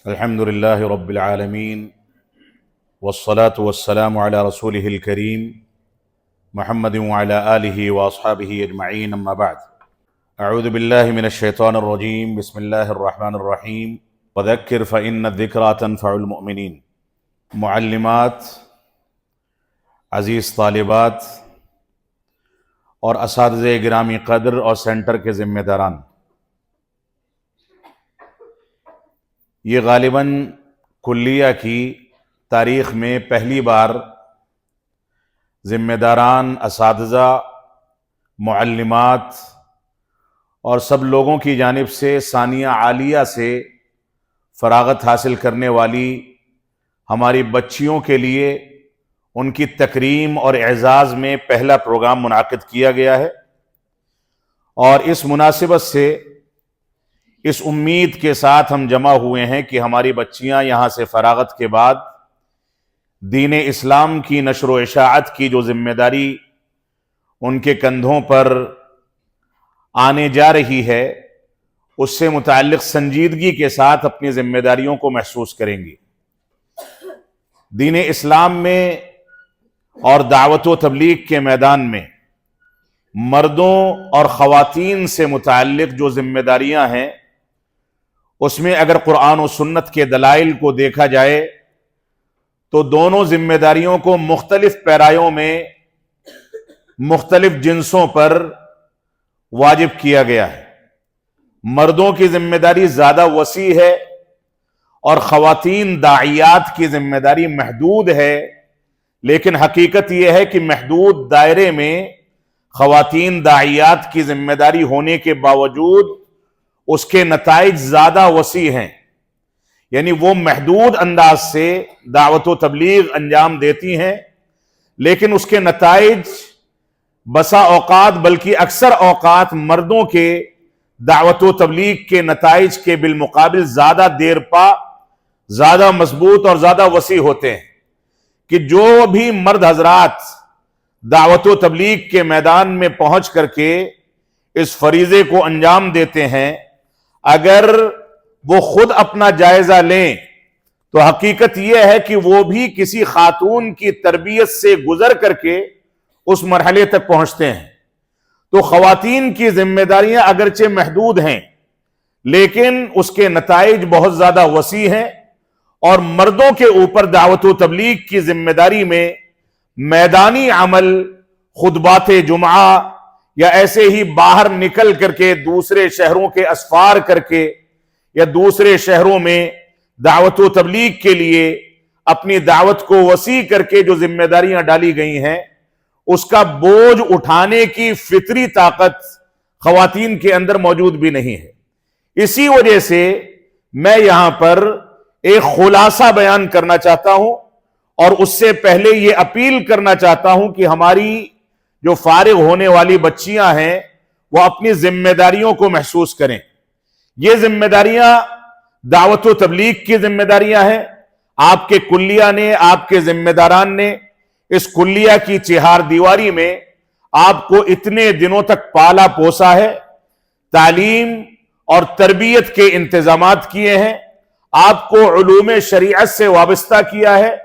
الحمد لله رب العالمين والصلاة والسلام على رسوله الكريم محمد وعلى آله وأصحابه أجمعين أما بعد أعوذ بالله من الشيطان الرجيم بسم الله الرحمن الرحيم وذكر فإن الذكرى تنفع المؤمنين۔ معلمات، عزیز طالبات اور اساتذہ گرامی قدر اور سینٹر کے ذمہ داران، یہ غالباً کلیہ کی تاریخ میں پہلی بار ذمہ داران، اساتذہ، معلمات اور سب لوگوں کی جانب سے ثانیہ عالیہ سے فراغت حاصل کرنے والی ہماری بچیوں کے لیے ان کی تکریم اور اعزاز میں پہلا پروگرام منعقد کیا گیا ہے، اور اس مناسبت سے اس امید کے ساتھ ہم جمع ہوئے ہیں کہ ہماری بچیاں یہاں سے فراغت کے بعد دین اسلام کی نشر و اشاعت کی جو ذمہ داری ان کے کندھوں پر آنے جا رہی ہے، اس سے متعلق سنجیدگی کے ساتھ اپنی ذمہ داریوں کو محسوس کریں گی۔ دین اسلام میں اور دعوت و تبلیغ کے میدان میں مردوں اور خواتین سے متعلق جو ذمہ داریاں ہیں، اس میں اگر قرآن و سنت کے دلائل کو دیکھا جائے تو دونوں ذمہ داریوں کو مختلف پیرایوں میں مختلف جنسوں پر واجب کیا گیا ہے۔ مردوں کی ذمہ داری زیادہ وسیع ہے اور خواتین داعیات کی ذمہ داری محدود ہے، لیکن حقیقت یہ ہے کہ محدود دائرے میں خواتین داعیات کی ذمہ داری ہونے کے باوجود اس کے نتائج زیادہ وسیع ہیں، یعنی وہ محدود انداز سے دعوت و تبلیغ انجام دیتی ہیں، لیکن اس کے نتائج بسا اوقات بلکہ اکثر اوقات مردوں کے دعوت و تبلیغ کے نتائج کے بالمقابل زیادہ دیر پا، زیادہ مضبوط اور زیادہ وسیع ہوتے ہیں، کہ جو بھی مرد حضرات دعوت و تبلیغ کے میدان میں پہنچ کر کے اس فریضے کو انجام دیتے ہیں، اگر وہ خود اپنا جائزہ لیں تو حقیقت یہ ہے کہ وہ بھی کسی خاتون کی تربیت سے گزر کر کے اس مرحلے تک پہنچتے ہیں۔ تو خواتین کی ذمہ داریاں اگرچہ محدود ہیں، لیکن اس کے نتائج بہت زیادہ وسیع ہیں، اور مردوں کے اوپر دعوت و تبلیغ کی ذمہ داری میں میدانی عمل، خطبات جمعہ یا ایسے ہی باہر نکل کر کے دوسرے شہروں کے اسفار کر کے یا دوسرے شہروں میں دعوت و تبلیغ کے لیے اپنی دعوت کو وسیع کر کے جو ذمہ داریاں ڈالی گئی ہیں، اس کا بوجھ اٹھانے کی فطری طاقت خواتین کے اندر موجود بھی نہیں ہے۔ اسی وجہ سے میں یہاں پر ایک خلاصہ بیان کرنا چاہتا ہوں، اور اس سے پہلے یہ اپیل کرنا چاہتا ہوں کہ ہماری جو فارغ ہونے والی بچیاں ہیں وہ اپنی ذمہ داریوں کو محسوس کریں۔ یہ ذمہ داریاں دعوت و تبلیغ کی ذمہ داریاں ہیں۔ آپ کے کلیہ نے، آپ کے ذمہ داران نے اس کلیہ کی چہار دیواری میں آپ کو اتنے دنوں تک پالا پوسا ہے، تعلیم اور تربیت کے انتظامات کیے ہیں، آپ کو علوم شریعت سے وابستہ کیا ہے،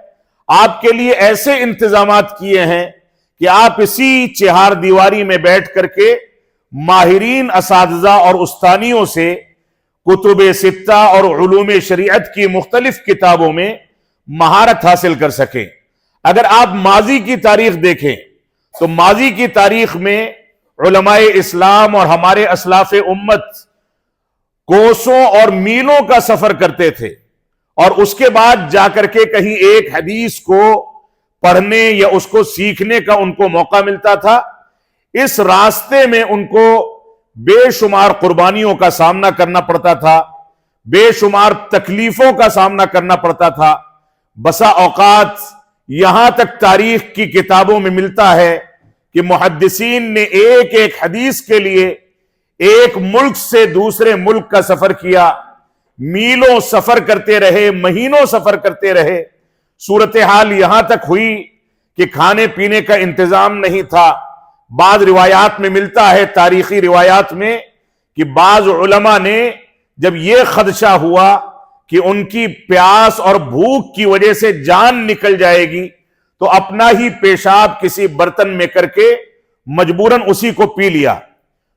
آپ کے لیے ایسے انتظامات کیے ہیں کہ آپ اسی چہار دیواری میں بیٹھ کر کے ماہرین اساتذہ اور استانیوں سے کتب ستہ اور علوم شریعت کی مختلف کتابوں میں مہارت حاصل کر سکیں۔ اگر آپ ماضی کی تاریخ دیکھیں تو ماضی کی تاریخ میں علماء اسلام اور ہمارے اسلاف امت کوسوں اور میلوں کا سفر کرتے تھے، اور اس کے بعد جا کر کے کہیں ایک حدیث کو پڑھنے یا اس کو سیکھنے کا ان کو موقع ملتا تھا۔ اس راستے میں ان کو بے شمار قربانیوں کا سامنا کرنا پڑتا تھا، بے شمار تکلیفوں کا سامنا کرنا پڑتا تھا۔ بسا اوقات یہاں تک تاریخ کی کتابوں میں ملتا ہے کہ محدثین نے ایک ایک حدیث کے لیے ایک ملک سے دوسرے ملک کا سفر کیا، میلوں سفر کرتے رہے، مہینوں سفر کرتے رہے۔ صورتحال یہاں تک ہوئی کہ کھانے پینے کا انتظام نہیں تھا۔ بعض روایات میں ملتا ہے، تاریخی روایات میں، کہ بعض علماء نے جب یہ خدشہ ہوا کہ ان کی پیاس اور بھوک کی وجہ سے جان نکل جائے گی تو اپنا ہی پیشاب کسی برتن میں کر کے مجبوراً اسی کو پی لیا۔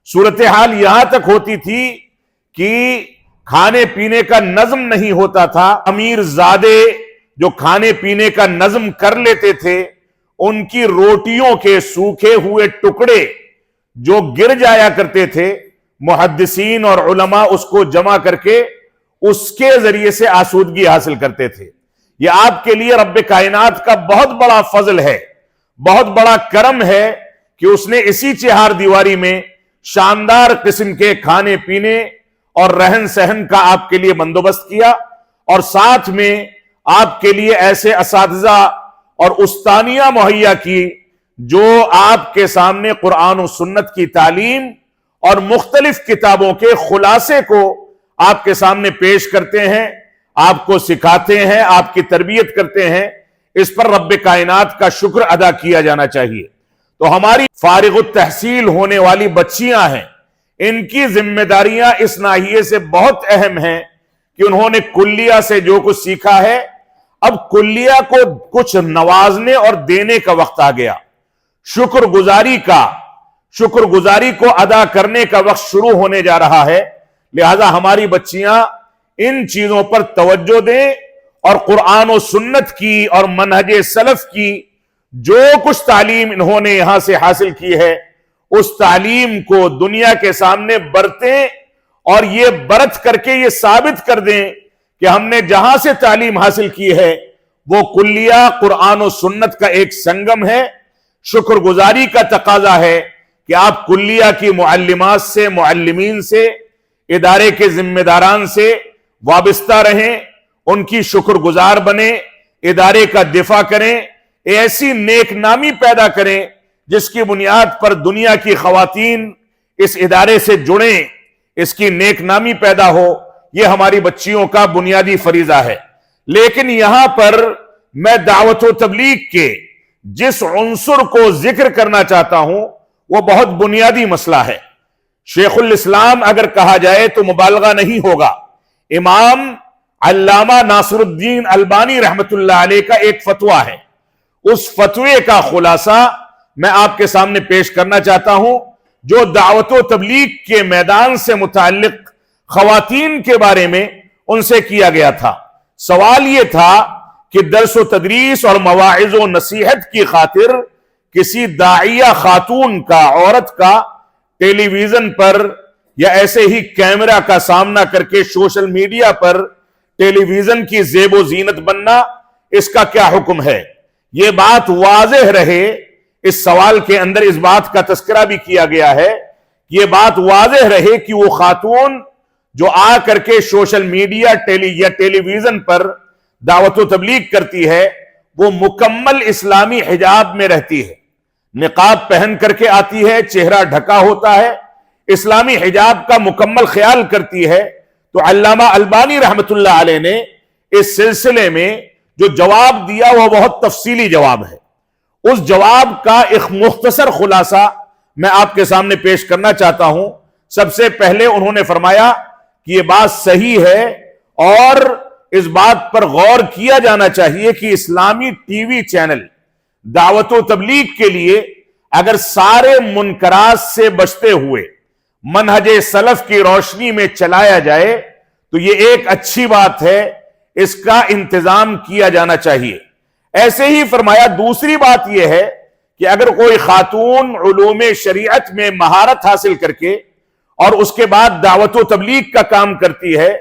صورتحال یہاں تک ہوتی تھی کہ کھانے پینے کا نظم نہیں ہوتا تھا۔ امیر زادے جو کھانے پینے کا نظم کر لیتے تھے، ان کی روٹیوں کے سوکھے ہوئے ٹکڑے جو گر جایا کرتے تھے، محدثین اور علماء اس کو جمع کر کے اس کے ذریعے سے آسودگی حاصل کرتے تھے۔ یہ آپ کے لیے رب کائنات کا بہت بڑا فضل ہے، بہت بڑا کرم ہے کہ اس نے اسی چہار دیواری میں شاندار قسم کے کھانے پینے اور رہن سہن کا آپ کے لیے بندوبست کیا، اور ساتھ میں آپ کے لیے ایسے اساتذہ اور استانیہ مہیا کی جو آپ کے سامنے قرآن و سنت کی تعلیم اور مختلف کتابوں کے خلاصے کو آپ کے سامنے پیش کرتے ہیں، آپ کو سکھاتے ہیں، آپ کی تربیت کرتے ہیں۔ اس پر رب کائنات کا شکر ادا کیا جانا چاہیے۔ تو ہماری فارغ التحصیل ہونے والی بچیاں ہیں، ان کی ذمہ داریاں اس ناحیے سے بہت اہم ہیں کہ انہوں نے کلیہ سے جو کچھ سیکھا ہے، اب کلیہ کو کچھ نوازنے اور دینے کا وقت آ گیا، شکر گزاری کو ادا کرنے کا وقت شروع ہونے جا رہا ہے۔ لہذا ہماری بچیاں ان چیزوں پر توجہ دیں اور قرآن و سنت کی اور منہج سلف کی جو کچھ تعلیم انہوں نے یہاں سے حاصل کی ہے، اس تعلیم کو دنیا کے سامنے برتیں اور یہ برت کر کے یہ ثابت کر دیں کہ ہم نے جہاں سے تعلیم حاصل کی ہے وہ کلیہ قرآن و سنت کا ایک سنگم ہے۔ شکر گزاری کا تقاضا ہے کہ آپ کلیہ کی معلمات سے، معلمین سے، ادارے کے ذمہ داران سے وابستہ رہیں، ان کی شکر گزار بنیں، ادارے کا دفاع کریں، ایسی نیک نامی پیدا کریں جس کی بنیاد پر دنیا کی خواتین اس ادارے سے جڑیں، اس کی نیک نامی پیدا ہو۔ یہ ہماری بچیوں کا بنیادی فریضہ ہے۔ لیکن یہاں پر میں دعوت و تبلیغ کے جس عنصر کو ذکر کرنا چاہتا ہوں وہ بہت بنیادی مسئلہ ہے۔ شیخ الاسلام اگر کہا جائے تو مبالغہ نہیں ہوگا۔ امام علامہ ناصر الدین البانی رحمت اللہ علیہ کا ایک فتویٰ ہے، اس فتوے کا خلاصہ میں آپ کے سامنے پیش کرنا چاہتا ہوں، جو دعوت و تبلیغ کے میدان سے متعلق خواتین کے بارے میں ان سے کیا گیا تھا۔ سوال یہ تھا کہ درس و تدریس اور مواعظ و نصیحت کی خاطر کسی داعیہ خاتون کا، عورت کا ٹیلی ویژن پر یا ایسے ہی کیمرہ کا سامنا کر کے سوشل میڈیا پر ٹیلی ویژن کی زیب و زینت بننا، اس کا کیا حکم ہے؟ یہ بات واضح رہے، اس سوال کے اندر اس بات کا تذکرہ بھی کیا گیا ہے، یہ بات واضح رہے کہ وہ خاتون جو آ کر کے سوشل میڈیا یا ٹیلی ویژن پر دعوت و تبلیغ کرتی ہے، وہ مکمل اسلامی حجاب میں رہتی ہے، نقاب پہن کر کے آتی ہے، چہرہ ڈھکا ہوتا ہے، اسلامی حجاب کا مکمل خیال کرتی ہے۔ تو علامہ البانی رحمت اللہ علیہ نے اس سلسلے میں جو جواب دیا وہ بہت تفصیلی جواب ہے۔ اس جواب کا ایک مختصر خلاصہ میں آپ کے سامنے پیش کرنا چاہتا ہوں۔ سب سے پہلے انہوں نے فرمایا کہ یہ بات صحیح ہے اور اس بات پر غور کیا جانا چاہیے کہ اسلامی ٹی وی چینل دعوت و تبلیغ کے لیے اگر سارے منکرات سے بچتے ہوئے منہج سلف کی روشنی میں چلایا جائے تو یہ ایک اچھی بات ہے، اس کا انتظام کیا جانا چاہیے۔ ایسے ہی فرمایا دوسری بات یہ ہے کہ اگر کوئی خاتون علوم شریعت میں مہارت حاصل کر کے اور اس کے بعد دعوت و تبلیغ کا کام کرتی ہے،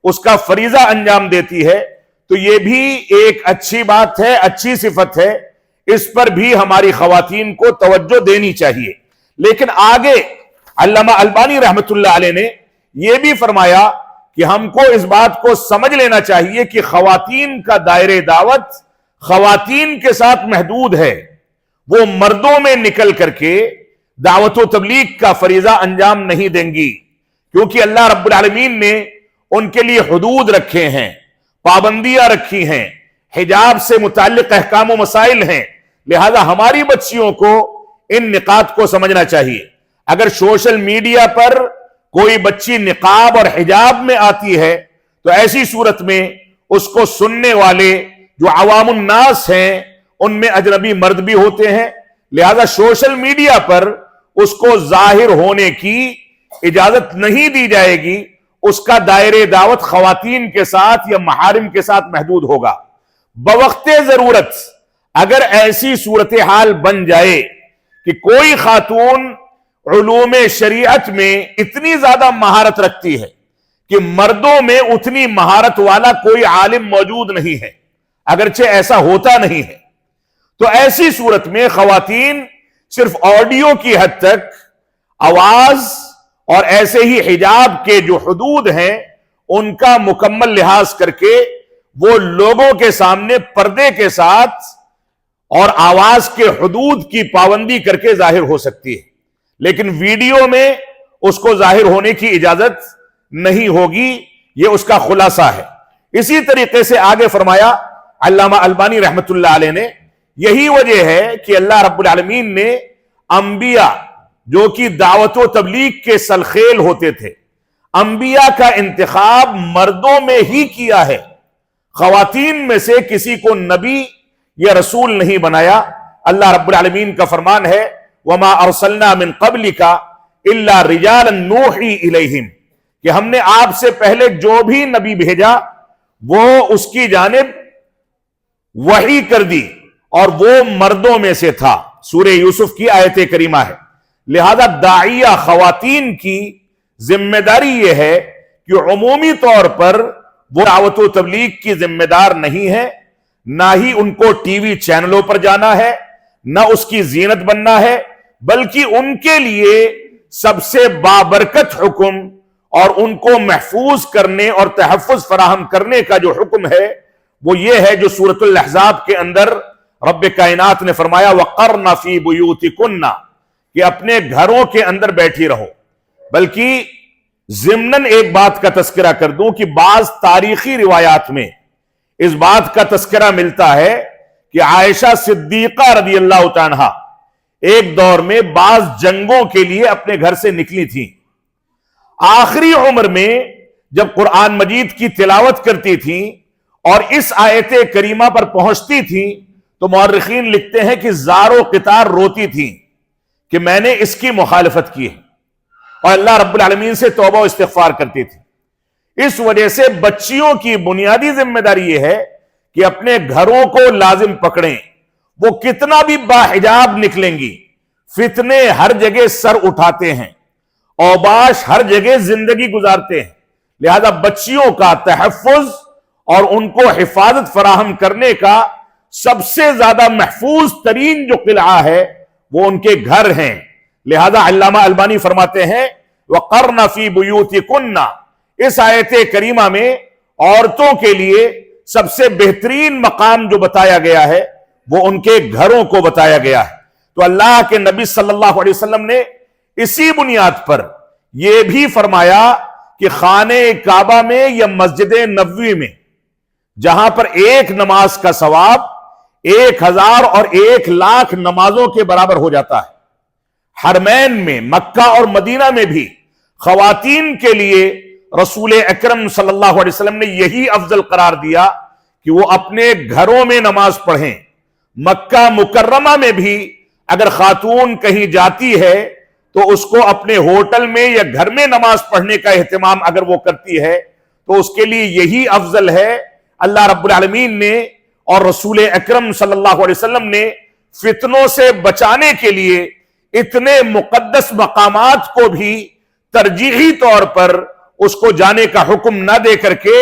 اس کا فریضہ انجام دیتی ہے، تو یہ بھی ایک اچھی بات ہے، اچھی صفت ہے، اس پر بھی ہماری خواتین کو توجہ دینی چاہیے۔ لیکن آگے علامہ البانی رحمت اللہ علیہ نے یہ بھی فرمایا کہ ہم کو اس بات کو سمجھ لینا چاہیے کہ خواتین کا دائرہ دعوت خواتین کے ساتھ محدود ہے، وہ مردوں میں نکل کر کے دعوت و تبلیغ کا فریضہ انجام نہیں دیں گی، کیونکہ اللہ رب العالمین نے ان کے لیے حدود رکھے ہیں، پابندیاں رکھی ہیں، حجاب سے متعلق احکام و مسائل ہیں۔ لہذا ہماری بچیوں کو ان نکات کو سمجھنا چاہیے۔ اگر سوشل میڈیا پر کوئی بچی نقاب اور حجاب میں آتی ہے تو ایسی صورت میں اس کو سننے والے جو عوام الناس ہیں ان میں اجنبی مرد بھی ہوتے ہیں، لہذا سوشل میڈیا پر اس کو ظاہر ہونے کی اجازت نہیں دی جائے گی، اس کا دائرے دعوت خواتین کے ساتھ یا محارم کے ساتھ محدود ہوگا۔ بوقت ضرورت اگر ایسی صورتحال بن جائے کہ کوئی خاتون علوم شریعت میں اتنی زیادہ مہارت رکھتی ہے کہ مردوں میں اتنی مہارت والا کوئی عالم موجود نہیں ہے، اگرچہ ایسا ہوتا نہیں ہے، تو ایسی صورت میں خواتین صرف آڈیو کی حد تک آواز اور ایسے ہی حجاب کے جو حدود ہیں ان کا مکمل لحاظ کر کے وہ لوگوں کے سامنے پردے کے ساتھ اور آواز کے حدود کی پابندی کر کے ظاہر ہو سکتی ہے، لیکن ویڈیو میں اس کو ظاہر ہونے کی اجازت نہیں ہوگی۔ یہ اس کا خلاصہ ہے۔ اسی طریقے سے آگے فرمایا علامہ البانی رحمت اللہ علیہ نے، یہی وجہ ہے کہ اللہ رب العالمین نے انبیاء جو کہ دعوت و تبلیغ کے سلخیل ہوتے تھے، انبیاء کا انتخاب مردوں میں ہی کیا ہے، خواتین میں سے کسی کو نبی یا رسول نہیں بنایا۔ اللہ رب العالمین کا فرمان ہے وَمَا أَرْسَلْنَا مِن قَبْلِكَ إِلَّا رِجَالًا نُوحِي إِلَيْهِمْ، کہ ہم نے آپ سے پہلے جو بھی نبی بھیجا وہ اس کی جانب وحی کر دی اور وہ مردوں میں سے تھا۔ سورہ یوسف کی آیت کریمہ ہے۔ لہذا داعیہ خواتین کی ذمہ داری یہ ہے کہ عمومی طور پر وہ دعوت و تبلیغ کی ذمہ دار نہیں ہے، نہ ہی ان کو ٹی وی چینلوں پر جانا ہے، نہ اس کی زینت بننا ہے، بلکہ ان کے لیے سب سے بابرکت حکم اور ان کو محفوظ کرنے اور تحفظ فراہم کرنے کا جو حکم ہے وہ یہ ہے جو سورۃ الاحزاب کے اندر رب کائنات نے فرمایا وَقَرْنَ فِي بُيُوتِكُنَّ، کہ اپنے گھروں کے اندر بیٹھی رہو۔ بلکہ ضمناً ایک بات کا تذکرہ کر دوں کہ بعض تاریخی روایات میں اس بات کا تذکرہ ملتا ہے کہ عائشہ صدیقہ رضی اللہ تعالی عنہا ایک دور میں بعض جنگوں کے لیے اپنے گھر سے نکلی تھیں، آخری عمر میں جب قرآن مجید کی تلاوت کرتی تھیں اور اس آیت کریمہ پر پہنچتی تھیں تو مورخین لکھتے ہیں کہ زار و قطار روتی تھیں کہ میں نے اس کی مخالفت کی ہے، اور اللہ رب العالمین سے توبہ و استغفار کرتی تھی۔ اس وجہ سے بچیوں کی بنیادی ذمہ داری یہ ہے کہ اپنے گھروں کو لازم پکڑیں، وہ کتنا بھی باحجاب نکلیں گی، فتنے ہر جگہ سر اٹھاتے ہیں، اوباش ہر جگہ زندگی گزارتے ہیں، لہذا بچیوں کا تحفظ اور ان کو حفاظت فراہم کرنے کا سب سے زیادہ محفوظ ترین جو قلعہ ہے وہ ان کے گھر ہیں۔ لہذا علامہ البانی فرماتے ہیں وَقَرْنَ فِي بُيُوتِكُنَّ، اس آیت کریمہ میں عورتوں کے لیے سب سے بہترین مقام جو بتایا گیا ہے وہ ان کے گھروں کو بتایا گیا ہے۔ تو اللہ کے نبی صلی اللہ علیہ وسلم نے اسی بنیاد پر یہ بھی فرمایا کہ خانہ کعبہ میں یا مسجد نبوی میں جہاں پر ایک نماز کا ثواب 1000 اور 1,00,000 نمازوں کے برابر ہو جاتا ہے، حرمین میں مکہ اور مدینہ میں بھی خواتین کے لیے رسول اکرم صلی اللہ علیہ وسلم نے یہی افضل قرار دیا کہ وہ اپنے گھروں میں نماز پڑھیں۔ مکہ مکرمہ میں بھی اگر خاتون کہیں جاتی ہے تو اس کو اپنے ہوٹل میں یا گھر میں نماز پڑھنے کا اہتمام اگر وہ کرتی ہے تو اس کے لیے یہی افضل ہے۔ اللہ رب العالمین نے اور رسول اکرم صلی اللہ علیہ وسلم نے فتنوں سے بچانے کے لیے اتنے مقدس مقامات کو بھی ترجیحی طور پر اس کو جانے کا حکم نہ دے کر کے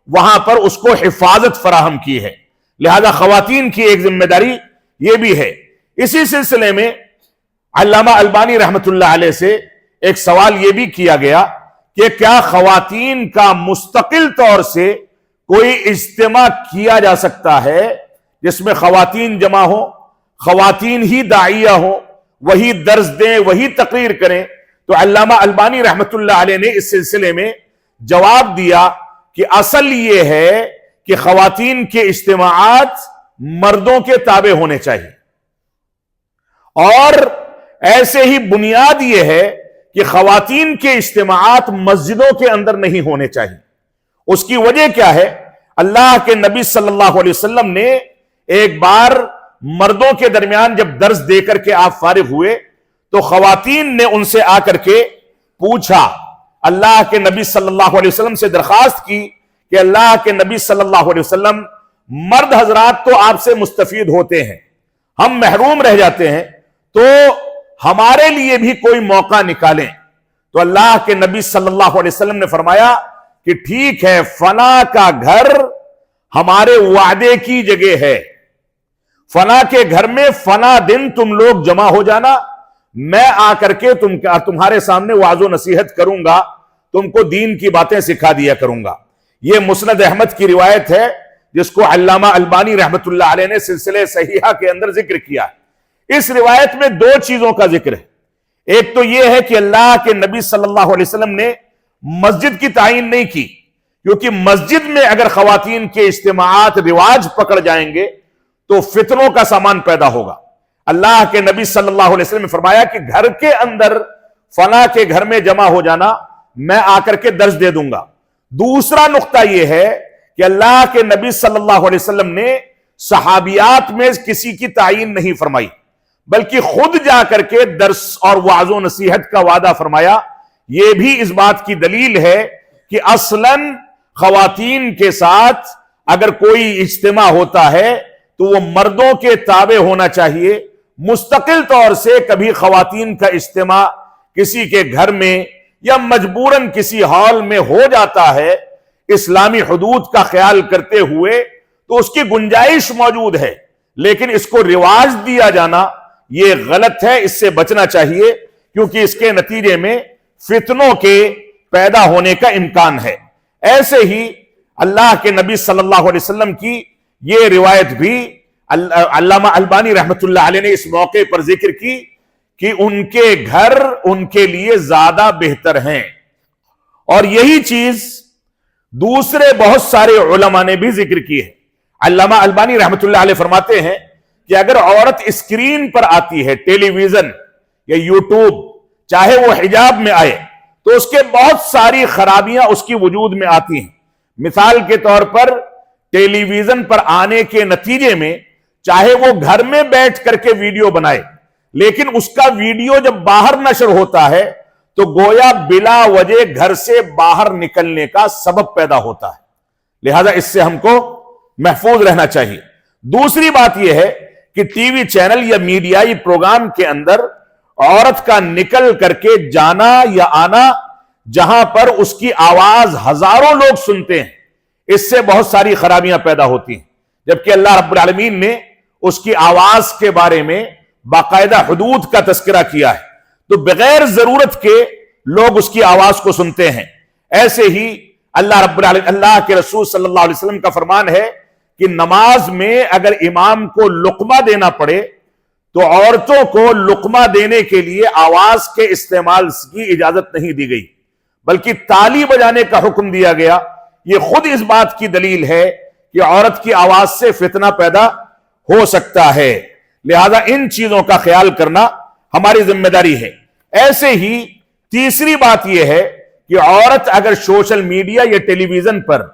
وہاں پر اس کو حفاظت فراہم کی ہے۔ لہذا خواتین کی ایک ذمہ داری یہ بھی ہے۔ اسی سلسلے میں علامہ البانی رحمت اللہ علیہ سے ایک سوال یہ بھی کیا گیا کہ کیا خواتین کا مستقل طور سے کوئی اجتماع کیا جا سکتا ہے جس میں خواتین جمع ہوں، خواتین ہی داعیہ ہوں، وہی درس دیں، وہی تقریر کریں؟ تو علامہ البانی رحمت اللہ علیہ نے اس سلسلے میں جواب دیا کہ اصل یہ ہے کہ خواتین کے اجتماعات مردوں کے تابع ہونے چاہیے، اور ایسے ہی بنیاد یہ ہے کہ خواتین کے اجتماعات مسجدوں کے اندر نہیں ہونے چاہیے، اس کی وجہ کیا ہے؟ اللہ کے نبی صلی اللہ علیہ وسلم نے ایک بار مردوں کے درمیان جب درس دے کر کے آپ فارغ ہوئے تو خواتین نے ان سے آ کر کے پوچھا، اللہ کے نبی صلی اللہ علیہ وسلم سے درخواست کی کہ اللہ کے نبی صلی اللہ علیہ وسلم، مرد حضرات تو آپ سے مستفید ہوتے ہیں، ہم محروم رہ جاتے ہیں، تو ہمارے لیے بھی کوئی موقع نکالیں۔ تو اللہ کے نبی صلی اللہ علیہ وسلم نے فرمایا کہ ٹھیک ہے، فلاں کا گھر ہمارے وعدے کی جگہ ہے، فلاں کے گھر میں فلاں دن تم لوگ جمع ہو جانا، میں آ کر کے تمہارے سامنے وعظ و نصیحت کروں گا، تم کو دین کی باتیں سکھا دیا کروں گا۔ یہ مسند احمد کی روایت ہے جس کو علامہ البانی رحمت اللہ علیہ نے سلسلہ صحیحہ کے اندر ذکر کیا ہے۔ اس روایت میں دو چیزوں کا ذکر ہے۔ ایک تو یہ ہے کہ اللہ کے نبی صلی اللہ علیہ وسلم نے مسجد کی تعین نہیں کی، کیونکہ مسجد میں اگر خواتین کے اجتماعات رواج پکڑ جائیں گے تو فتنوں کا سامان پیدا ہوگا۔ اللہ کے نبی صلی اللہ علیہ وسلم نے فرمایا کہ گھر کے اندر فلاں کے گھر میں جمع ہو جانا، میں آ کر کے درس دے دوں گا۔ دوسرا نقطہ یہ ہے کہ اللہ کے نبی صلی اللہ علیہ وسلم نے صحابیات میں کسی کی تعین نہیں فرمائی، بلکہ خود جا کر کے درس اور وعظ و نصیحت کا وعدہ فرمایا۔ یہ بھی اس بات کی دلیل ہے کہ اصلاً خواتین کے ساتھ اگر کوئی اجتماع ہوتا ہے تو وہ مردوں کے تابع ہونا چاہیے۔ مستقل طور سے کبھی خواتین کا اجتماع کسی کے گھر میں یا مجبوراً کسی ہال میں ہو جاتا ہے، اسلامی حدود کا خیال کرتے ہوئے، تو اس کی گنجائش موجود ہے، لیکن اس کو رواج دیا جانا یہ غلط ہے، اس سے بچنا چاہیے، کیونکہ اس کے نتیجے میں فتنوں کے پیدا ہونے کا امکان ہے۔ ایسے ہی اللہ کے نبی صلی اللہ علیہ وسلم کی یہ روایت بھی علامہ البانی رحمت اللہ علیہ نے اس موقع پر ذکر کی کہ ان کے گھر ان کے لیے زیادہ بہتر ہیں، اور یہی چیز دوسرے بہت سارے علماء نے بھی ذکر کی ہے۔ علامہ البانی رحمت اللہ علیہ فرماتے ہیں کہ اگر عورت اسکرین پر آتی ہے، ٹیلی ویژن یا یوٹیوب، چاہے وہ حجاب میں آئے، تو اس کے بہت ساری خرابیاں اس کی وجود میں آتی ہیں۔ مثال کے طور پر ٹیلی ویژن پر آنے کے نتیجے میں چاہے وہ گھر میں بیٹھ کر کے ویڈیو بنائے، لیکن اس کا ویڈیو جب باہر نشر ہوتا ہے تو گویا بلا وجہ گھر سے باہر نکلنے کا سبب پیدا ہوتا ہے، لہذا اس سے ہم کو محفوظ رہنا چاہیے۔ دوسری بات یہ ہے کہ ٹی وی چینل یا میڈیائی پروگرام کے اندر عورت کا نکل کر کے جانا یا آنا، جہاں پر اس کی آواز ہزاروں لوگ سنتے ہیں، اس سے بہت ساری خرابیاں پیدا ہوتی ہیں، جبکہ اللہ رب العالمین نے اس کی آواز کے بارے میں باقاعدہ حدود کا تذکرہ کیا ہے، تو بغیر ضرورت کے لوگ اس کی آواز کو سنتے ہیں۔ ایسے ہی اللہ کے رسول صلی اللہ علیہ وسلم کا فرمان ہے کہ نماز میں اگر امام کو لقمہ دینا پڑے تو عورتوں کو لقمہ دینے کے لیے آواز کے استعمال کی اجازت نہیں دی گئی، بلکہ تالی بجانے کا حکم دیا گیا۔ یہ خود اس بات کی دلیل ہے کہ عورت کی آواز سے فتنہ پیدا ہو سکتا ہے، لہذا ان چیزوں کا خیال کرنا ہماری ذمہ داری ہے۔ ایسے ہی تیسری بات یہ ہے کہ عورت اگر سوشل میڈیا یا ٹیلی ویژن پر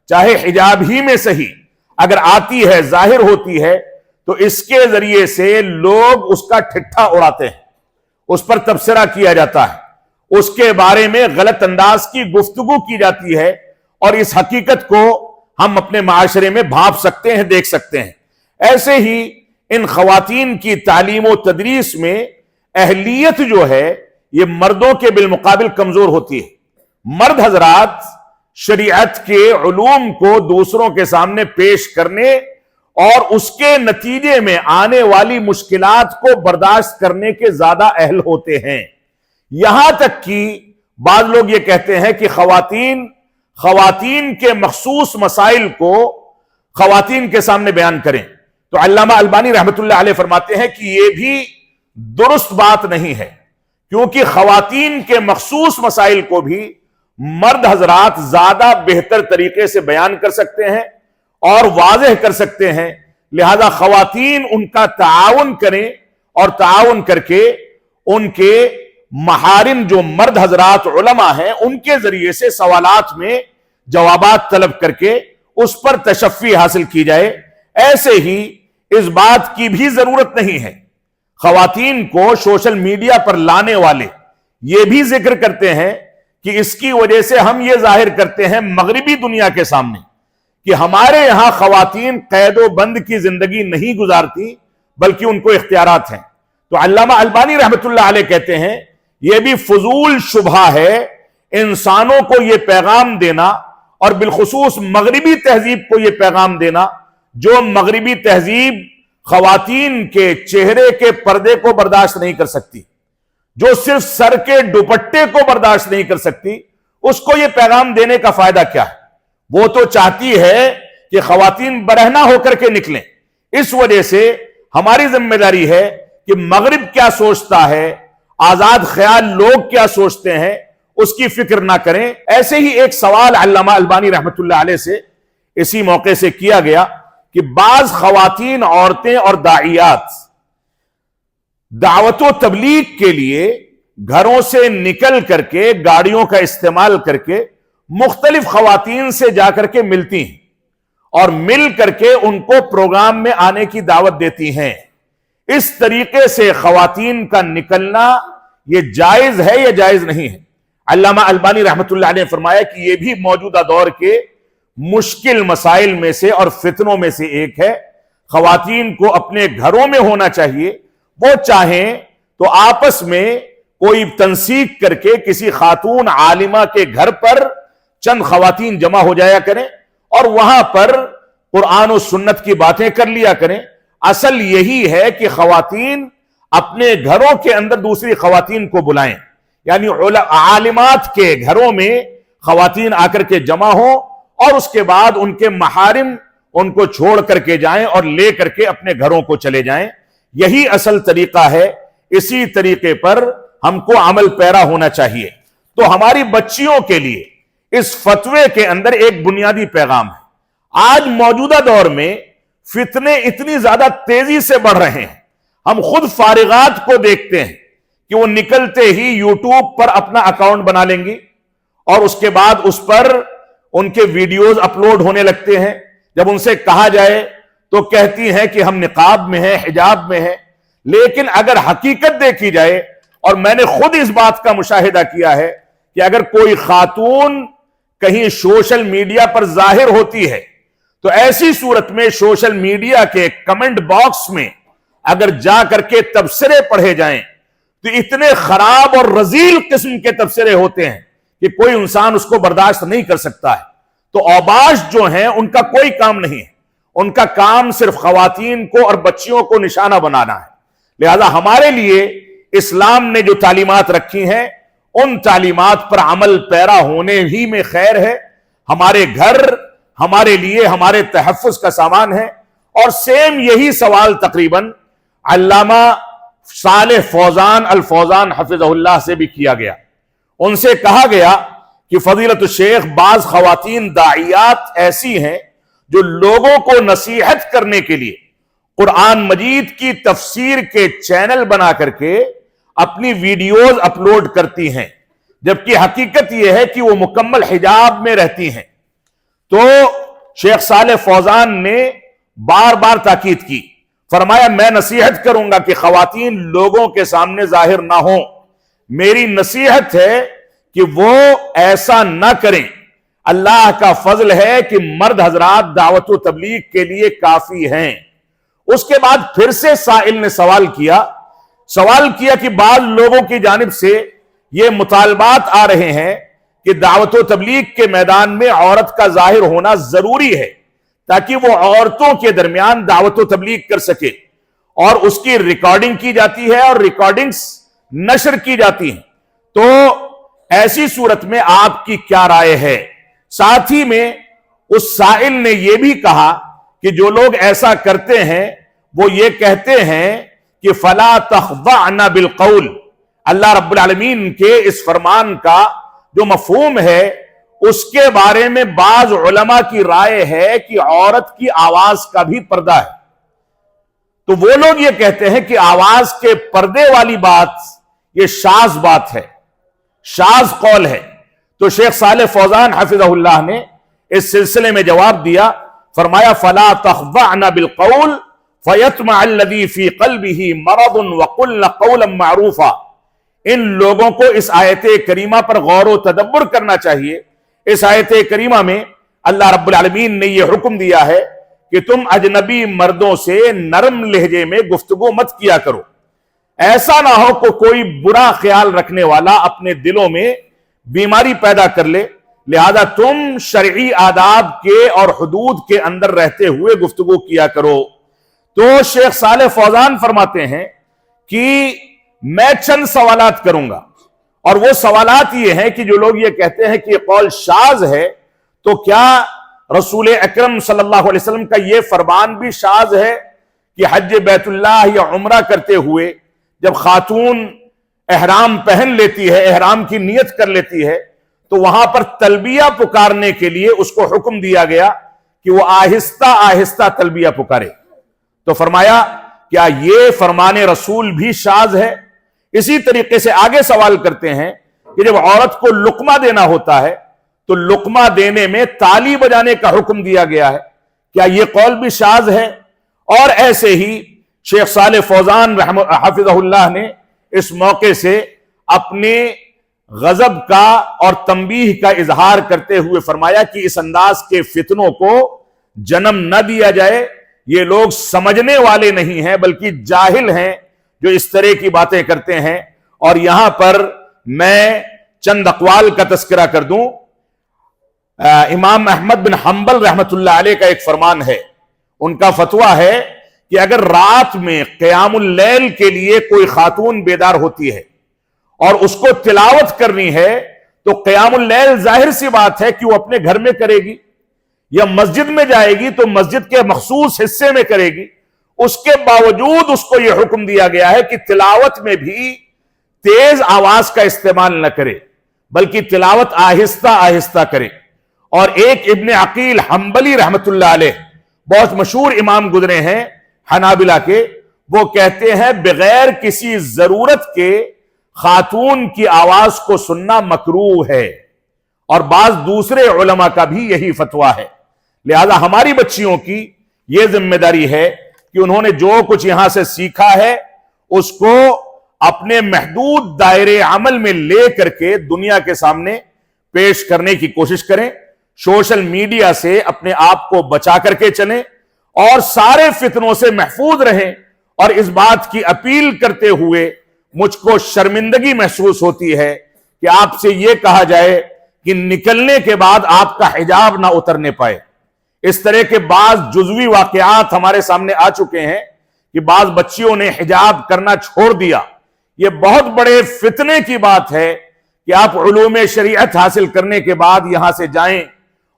چاہے حجاب ہی میں صحیح اگر آتی ہے، ظاہر ہوتی ہے، تو اس کے ذریعے سے لوگ اس کا ٹھٹھا اڑاتے ہیں، اس پر تبصرہ کیا جاتا ہے، اس کے بارے میں غلط انداز کی گفتگو کی جاتی ہے، اور اس حقیقت کو ہم اپنے معاشرے میں بھانپ سکتے ہیں، دیکھ سکتے ہیں۔ ایسے ہی ان خواتین کی تعلیم و تدریس میں اہلیت جو ہے یہ مردوں کے بالمقابل کمزور ہوتی ہے۔ مرد حضرات شریعت کے علوم کو دوسروں کے سامنے پیش کرنے اور اس کے نتیجے میں آنے والی مشکلات کو برداشت کرنے کے زیادہ اہل ہوتے ہیں، یہاں تک کہ بعض لوگ یہ کہتے ہیں کہ خواتین کے مخصوص مسائل کو خواتین کے سامنے بیان کریں، تو علامہ البانی رحمت اللہ علیہ فرماتے ہیں کہ یہ بھی درست بات نہیں ہے، کیونکہ خواتین کے مخصوص مسائل کو بھی مرد حضرات زیادہ بہتر طریقے سے بیان کر سکتے ہیں اور واضح کر سکتے ہیں، لہذا خواتین ان کا تعاون کریں، اور تعاون کر کے ان کے محارم جو مرد حضرات علماء ہیں ان کے ذریعے سے سوالات میں جوابات طلب کر کے اس پر تشفی حاصل کی جائے۔ ایسے ہی اس بات کی بھی ضرورت نہیں ہے، خواتین کو سوشل میڈیا پر لانے والے یہ بھی ذکر کرتے ہیں کہ اس کی وجہ سے ہم یہ ظاہر کرتے ہیں مغربی دنیا کے سامنے کہ ہمارے یہاں خواتین قید و بند کی زندگی نہیں گزارتی بلکہ ان کو اختیارات ہیں۔ تو علامہ البانی رحمت اللہ علیہ کہتے ہیں یہ بھی فضول شبہ ہے انسانوں کو یہ پیغام دینا، اور بالخصوص مغربی تہذیب کو یہ پیغام دینا، جو مغربی تہذیب خواتین کے چہرے کے پردے کو برداشت نہیں کر سکتی، جو صرف سر کے دوپٹے کو برداشت نہیں کر سکتی، اس کو یہ پیغام دینے کا فائدہ کیا ہے؟ وہ تو چاہتی ہے کہ خواتین برہنہ ہو کر کے نکلیں۔ اس وجہ سے ہماری ذمہ داری ہے کہ مغرب کیا سوچتا ہے، آزاد خیال لوگ کیا سوچتے ہیں، اس کی فکر نہ کریں۔ ایسے ہی ایک سوال علامہ البانی رحمت اللہ علیہ سے اسی موقع سے کیا گیا کہ بعض خواتین، عورتیں اور داعیات دعوت و تبلیغ کے لیے گھروں سے نکل کر کے گاڑیوں کا استعمال کر کے مختلف خواتین سے جا کر کے ملتی ہیں اور مل کر کے ان کو پروگرام میں آنے کی دعوت دیتی ہیں۔ اس طریقے سے خواتین کا نکلنا یہ جائز ہے یا جائز نہیں ہے؟ علامہ البانی رحمت اللہ علیہ نے فرمایا کہ یہ بھی موجودہ دور کے مشکل مسائل میں سے اور فتنوں میں سے ایک ہے۔ خواتین کو اپنے گھروں میں ہونا چاہیے، وہ چاہیں تو آپس میں کوئی تنسیق کر کے کسی خاتون عالمہ کے گھر پر چند خواتین جمع ہو جایا کریں اور وہاں پر قرآن و سنت کی باتیں کر لیا کریں۔ اصل یہی ہے کہ خواتین اپنے گھروں کے اندر دوسری خواتین کو بلائیں، یعنی عالمات کے گھروں میں خواتین آ کر کے جمع ہوں اور اس کے بعد ان کے محارم ان کو چھوڑ کر کے جائیں اور لے کر کے اپنے گھروں کو چلے جائیں۔ یہی اصل طریقہ ہے، اسی طریقے پر ہم کو عمل پیرا ہونا چاہیے۔ تو ہماری بچیوں کے لیے اس فتوے کے اندر ایک بنیادی پیغام ہے۔ آج موجودہ دور میں فتنے اتنی زیادہ تیزی سے بڑھ رہے ہیں، ہم خود فارغات کو دیکھتے ہیں کہ وہ نکلتے ہی یوٹیوب پر اپنا اکاؤنٹ بنا لیں گی اور اس کے بعد اس پر ان کے ویڈیوز اپلوڈ ہونے لگتے ہیں۔ جب ان سے کہا جائے تو کہتی ہیں کہ ہم نقاب میں ہیں، حجاب میں ہیں۔ لیکن اگر حقیقت دیکھی جائے، اور میں نے خود اس بات کا مشاہدہ کیا ہے کہ اگر کوئی خاتون کہیں سوشل میڈیا پر ظاہر ہوتی ہے تو ایسی صورت میں سوشل میڈیا کے کمنٹ باکس میں اگر جا کر کے تبصرے پڑھے جائیں تو اتنے خراب اور رذیل قسم کے تبصرے ہوتے ہیں کہ کوئی انسان اس کو برداشت نہیں کر سکتا ہے۔ تو اوباش جو ہیں ان کا کوئی کام نہیں ہے، ان کا کام صرف خواتین کو اور بچیوں کو نشانہ بنانا ہے۔ لہذا ہمارے لیے اسلام نے جو تعلیمات رکھی ہیں ان تعلیمات پر عمل پیرا ہونے ہی میں خیر ہے۔ ہمارے گھر ہمارے لیے ہمارے تحفظ کا سامان ہے۔ اور سیم یہی سوال تقریباً علامہ صالح فوزان الفوزان حفظہ اللہ سے بھی کیا گیا۔ ان سے کہا گیا کہ فضیلت الشیخ، بعض خواتین داعیات ایسی ہیں جو لوگوں کو نصیحت کرنے کے لیے قرآن مجید کی تفسیر کے چینل بنا کر کے اپنی ویڈیوز اپلوڈ کرتی ہیں، جبکہ حقیقت یہ ہے کہ وہ مکمل حجاب میں رہتی ہیں۔ تو شیخ صالح فوزان نے بار بار تاکید کی، فرمایا میں نصیحت کروں گا کہ خواتین لوگوں کے سامنے ظاہر نہ ہوں، میری نصیحت ہے کہ وہ ایسا نہ کریں۔ اللہ کا فضل ہے کہ مرد حضرات دعوت و تبلیغ کے لیے کافی ہیں۔ اس کے بعد پھر سے سائل نے سوال کیا کہ بعض لوگوں کی جانب سے یہ مطالبات آ رہے ہیں کہ دعوت و تبلیغ کے میدان میں عورت کا ظاہر ہونا ضروری ہے تاکہ وہ عورتوں کے درمیان دعوت و تبلیغ کر سکے، اور اس کی ریکارڈنگ کی جاتی ہے اور ریکارڈنگز نشر کی جاتی ہیں۔ تو ایسی صورت میں آپ کی کیا رائے ہے؟ ساتھ ہی میں اس سائل نے یہ بھی کہا کہ جو لوگ ایسا کرتے ہیں وہ یہ کہتے ہیں کہ فَلَا تَخْضَعْنَ بِالْقَوْلِ، اللہ رب العالمین کے اس فرمان کا جو مفہوم ہے اس کے بارے میں بعض علماء کی رائے ہے کہ عورت کی آواز کا بھی پردہ ہے۔ تو وہ لوگ یہ کہتے ہیں کہ آواز کے پردے والی بات یہ شاذ بات ہے، شاذ قول ہے۔ تو شیخ صالح فوزان حفظہ اللہ نے اس سلسلے میں جواب دیا، فرمایا فلا تخضعن بالقول فیطمع الذی فی قلبہ مرض وقلن قولا معروفا۔ ان لوگوں کو اس آیت کریمہ پر غور و تدبر کرنا چاہیے۔ اس آیت کریمہ میں اللہ رب العالمین نے یہ حکم دیا ہے کہ تم اجنبی مردوں سے نرم لہجے میں گفتگو مت کیا کرو، ایسا نہ ہو کہ کوئی برا خیال رکھنے والا اپنے دلوں میں بیماری پیدا کر لے، لہذا تم شرعی آداب کے اور حدود کے اندر رہتے ہوئے گفتگو کیا کرو۔ تو شیخ صالح فوزان فرماتے ہیں کہ میں چند سوالات کروں گا، اور وہ سوالات یہ ہیں کہ جو لوگ یہ کہتے ہیں کہ یہ قول شاذ ہے، تو کیا رسول اکرم صلی اللہ علیہ وسلم کا یہ فرمان بھی شاذ ہے کہ حج بیت اللہ یا عمرہ کرتے ہوئے جب خاتون احرام پہن لیتی ہے، احرام کی نیت کر لیتی ہے، تو وہاں پر تلبیہ پکارنے کے لیے اس کو حکم دیا گیا کہ وہ آہستہ آہستہ تلبیہ پکارے؟ تو فرمایا کیا یہ فرمان رسول بھی شاذ ہے؟ اسی طریقے سے آگے سوال کرتے ہیں کہ جب عورت کو لقمہ دینا ہوتا ہے تو لقمہ دینے میں تالی بجانے کا حکم دیا گیا ہے، کیا یہ قول بھی شاذ ہے؟ اور ایسے ہی شیخ صالح فوزان حفظہ اللہ نے اس موقع سے اپنے غضب کا اور تنبیہ کا اظہار کرتے ہوئے فرمایا کہ اس انداز کے فتنوں کو جنم نہ دیا جائے، یہ لوگ سمجھنے والے نہیں ہیں بلکہ جاہل ہیں جو اس طرح کی باتیں کرتے ہیں۔ اور یہاں پر میں چند اقوال کا تذکرہ کر دوں۔ امام احمد بن حنبل رحمت اللہ علیہ کا ایک فرمان ہے، ان کا فتویٰ ہے کہ اگر رات میں قیام اللیل کے لیے کوئی خاتون بیدار ہوتی ہے اور اس کو تلاوت کرنی ہے تو قیام اللیل ظاہر سی بات ہے کہ وہ اپنے گھر میں کرے گی، یا مسجد میں جائے گی تو مسجد کے مخصوص حصے میں کرے گی۔ اس کے باوجود اس کو یہ حکم دیا گیا ہے کہ تلاوت میں بھی تیز آواز کا استعمال نہ کرے بلکہ تلاوت آہستہ آہستہ کرے۔ اور ایک ابن عقیل حنبلی رحمت اللہ علیہ، بہت مشہور امام گزرے ہیں حنابلہ کے، وہ کہتے ہیں بغیر کسی ضرورت کے خاتون کی آواز کو سننا مکروہ ہے، اور بعض دوسرے علماء کا بھی یہی فتویٰ ہے۔ لہذا ہماری بچیوں کی یہ ذمہ داری ہے کہ انہوں نے جو کچھ یہاں سے سیکھا ہے اس کو اپنے محدود دائرے عمل میں لے کر کے دنیا کے سامنے پیش کرنے کی کوشش کریں، سوشل میڈیا سے اپنے آپ کو بچا کر کے چلیں اور سارے فتنوں سے محفوظ رہیں۔ اور اس بات کی اپیل کرتے ہوئے مجھ کو شرمندگی محسوس ہوتی ہے کہ آپ سے یہ کہا جائے کہ نکلنے کے بعد آپ کا حجاب نہ اترنے پائے۔ اس طرح کے بعض جزوی واقعات ہمارے سامنے آ چکے ہیں کہ بعض بچیوں نے حجاب کرنا چھوڑ دیا۔ یہ بہت بڑے فتنے کی بات ہے کہ آپ علوم شریعت حاصل کرنے کے بعد یہاں سے جائیں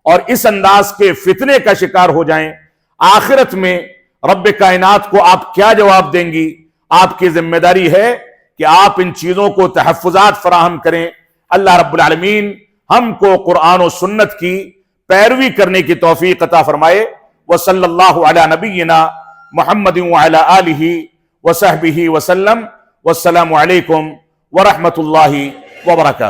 اور اس انداز کے فتنے کا شکار ہو جائیں۔ آخرت میں رب کائنات کو آپ کیا جواب دیں گی؟ آپ کی ذمہ داری ہے کہ آپ ان چیزوں کو تحفظات فراہم کریں۔ اللہ رب العالمین ہم کو قرآن و سنت کی پیروی کرنے کی توفیق عطا فرمائے۔ وصلی اللہ علی نبینا محمد وعلی آلہ وصحبہ وسلم۔ والسلام علیکم ورحمۃ اللہ وبرکاتہ۔